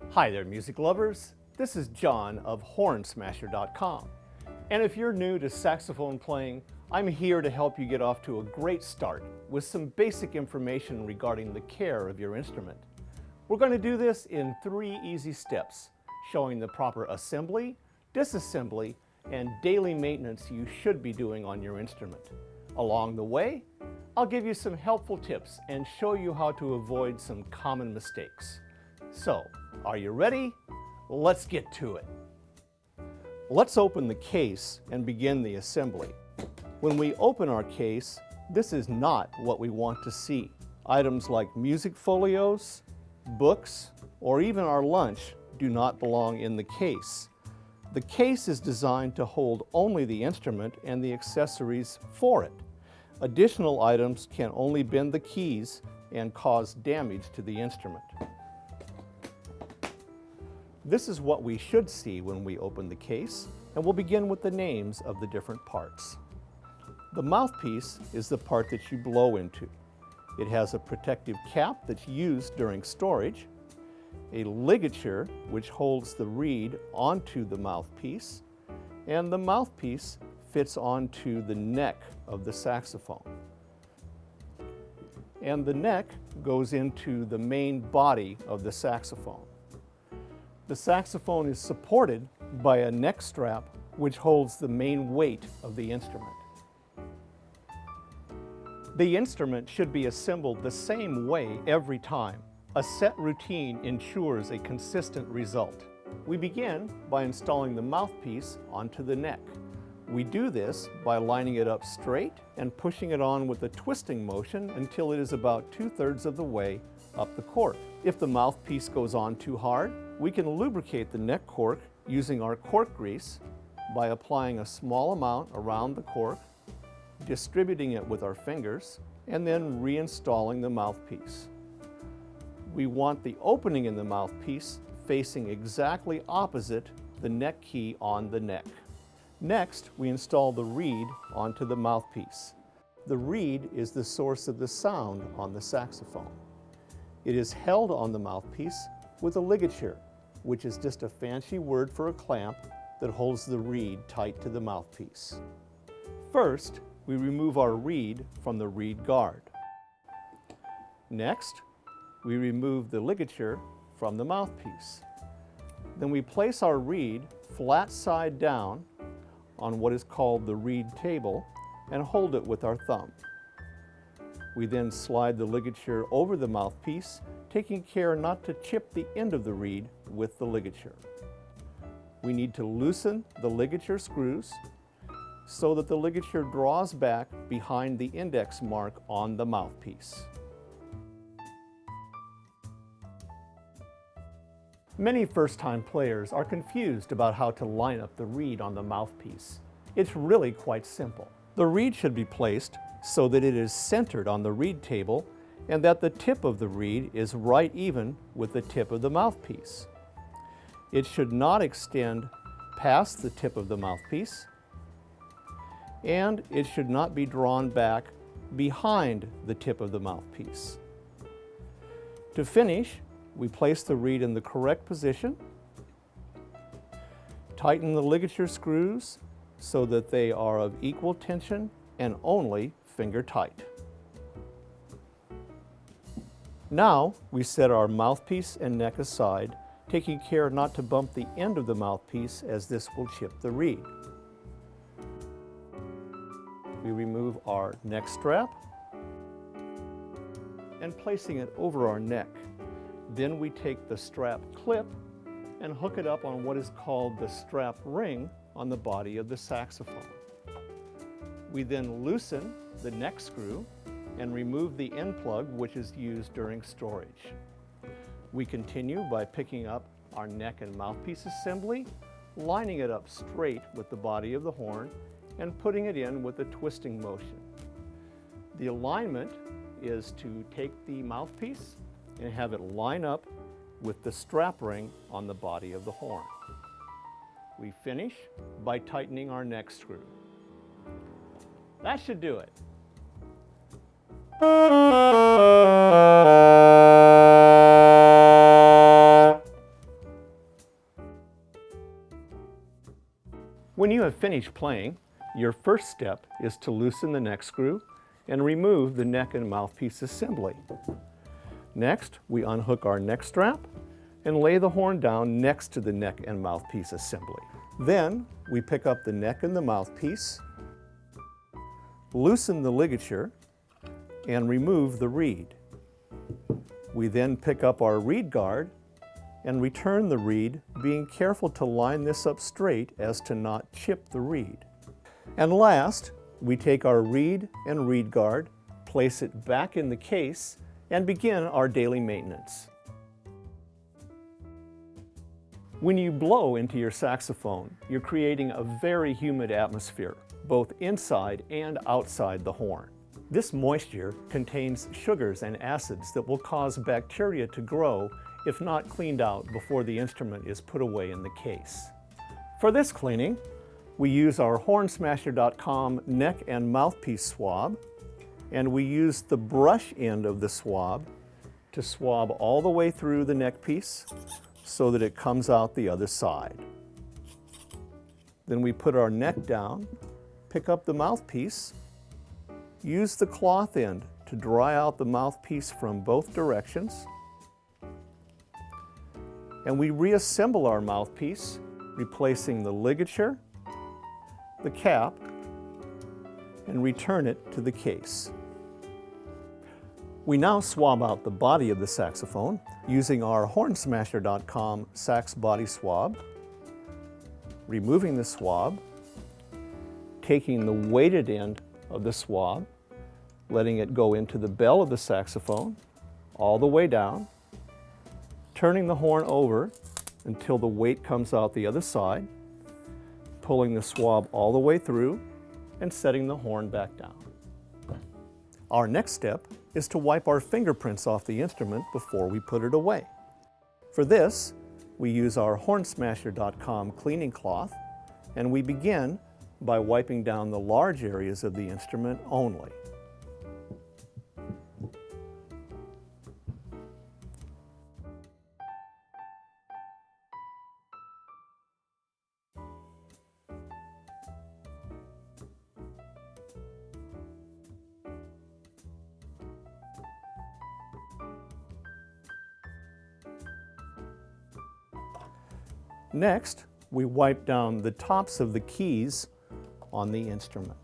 Hi there, music lovers. This is John of HornSmasher.com. And if you're new to saxophone playing, I'm here to help you get off to a great start with some basic information regarding the care of your instrument. We're going to do this in 3 easy steps, showing the proper assembly, disassembly, and daily maintenance you should be doing on your instrument. Along the way, I'll give you some helpful tips and show you how to avoid some common mistakes. So, are you ready? Let's get to it. Let's open the case and begin the assembly. When we open our case, this is not what we want to see. Items like music folios, books, or even our lunch do not belong in the case. The case is designed to hold only the instrument and the accessories for it. Additional items can only bend the keys and cause damage to the instrument. This is what we should see when we open the case, and we'll begin with the names of the different parts. The mouthpiece is the part that you blow into. It has a protective cap that's used during storage, a ligature which holds the reed onto the mouthpiece, and the mouthpiece fits onto the neck of the saxophone. And the neck goes into the main body of the saxophone. The saxophone is supported by a neck strap which holds the main weight of the instrument. The instrument should be assembled the same way every time. A set routine ensures a consistent result. We begin by installing the mouthpiece onto the neck. We do this by lining it up straight and pushing it on with a twisting motion until it is about 2/3 of the way up the cork. If the mouthpiece goes on too hard, we can lubricate the neck cork using our cork grease by applying a small amount around the cork, distributing it with our fingers, and then reinstalling the mouthpiece. We want the opening in the mouthpiece facing exactly opposite the neck key on the neck. Next, we install the reed onto the mouthpiece. The reed is the source of the sound on the saxophone. It is held on the mouthpiece with a ligature, which is just a fancy word for a clamp that holds the reed tight to the mouthpiece. First, we remove our reed from the reed guard. Next, we remove the ligature from the mouthpiece. Then we place our reed flat side down on what is called the reed table and hold it with our thumb. We then slide the ligature over the mouthpiece, taking care not to chip the end of the reed with the ligature. We need to loosen the ligature screws so that the ligature draws back behind the index mark on the mouthpiece. Many first-time players are confused about how to line up the reed on the mouthpiece. It's really quite simple. The reed should be placed so that it is centered on the reed table and that the tip of the reed is right even with the tip of the mouthpiece. It should not extend past the tip of the mouthpiece, and it should not be drawn back behind the tip of the mouthpiece. To finish, we place the reed in the correct position, tighten the ligature screws so that they are of equal tension and only finger tight. Now we set our mouthpiece and neck aside, taking care not to bump the end of the mouthpiece as this will chip the reed. We remove our neck strap and placing it over our neck. Then we take the strap clip and hook it up on what is called the strap ring on the body of the saxophone. We then loosen the neck screw and remove the end plug which is used during storage. We continue by picking up our neck and mouthpiece assembly, lining it up straight with the body of the horn, and putting it in with a twisting motion. The alignment is to take the mouthpiece and have it line up with the strap ring on the body of the horn. We finish by tightening our neck screw. That should do it. When you have finished playing, your first step is to loosen the neck screw and remove the neck and mouthpiece assembly. Next, we unhook our neck strap and lay the horn down next to the neck and mouthpiece assembly. Then, we pick up the neck and the mouthpiece, loosen the ligature, and remove the reed. We then pick up our reed guard and return the reed, being careful to line this up straight as to not chip the reed. And last, we take our reed and reed guard, place it back in the case, and begin our daily maintenance. When you blow into your saxophone, you're creating a very humid atmosphere, both inside and outside the horn. This moisture contains sugars and acids that will cause bacteria to grow if not cleaned out before the instrument is put away in the case. For this cleaning, we use our hornsmasher.com neck and mouthpiece swab, and we use the brush end of the swab to swab all the way through the neck piece so that it comes out the other side. Then we put our neck down, pick up the mouthpiece, use the cloth end to dry out the mouthpiece from both directions, and we reassemble our mouthpiece, replacing the ligature, the cap, and return it to the case. We now swab out the body of the saxophone using our hornsmasher.com Sax Body Swab, removing the swab, taking the weighted end of the swab, letting it go into the bell of the saxophone, all the way down, turning the horn over until the weight comes out the other side, pulling the swab all the way through, and setting the horn back down. Our next step is to wipe our fingerprints off the instrument before we put it away. For this, we use our hornsmasher.com cleaning cloth, and we begin by wiping down the large areas of the instrument only. Next, we wipe down the tops of the keys on the instrument.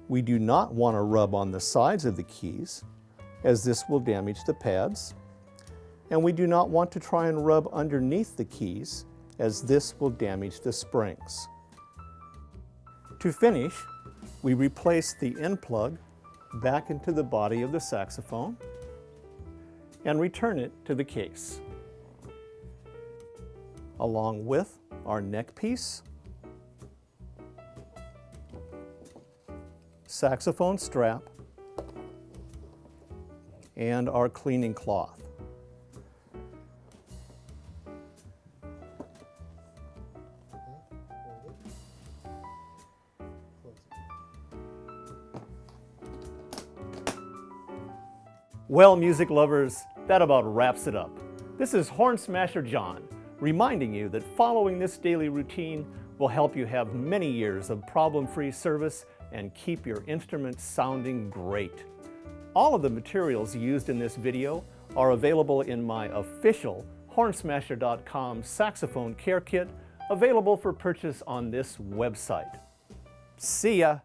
We do not want to rub on the sides of the keys, as this will damage the pads. And we do not want to try and rub underneath the keys, as this will damage the springs. To finish, we replace the end plug back into the body of the saxophone and return it to the case, along with our neck piece, saxophone strap, and our cleaning cloth. Well, music lovers, that about wraps it up. This is Horn Smasher John, reminding you that following this daily routine will help you have many years of problem-free service and keep your instruments sounding great. All of the materials used in this video are available in my official hornsmasher.com saxophone care kit, available for purchase on this website. See ya!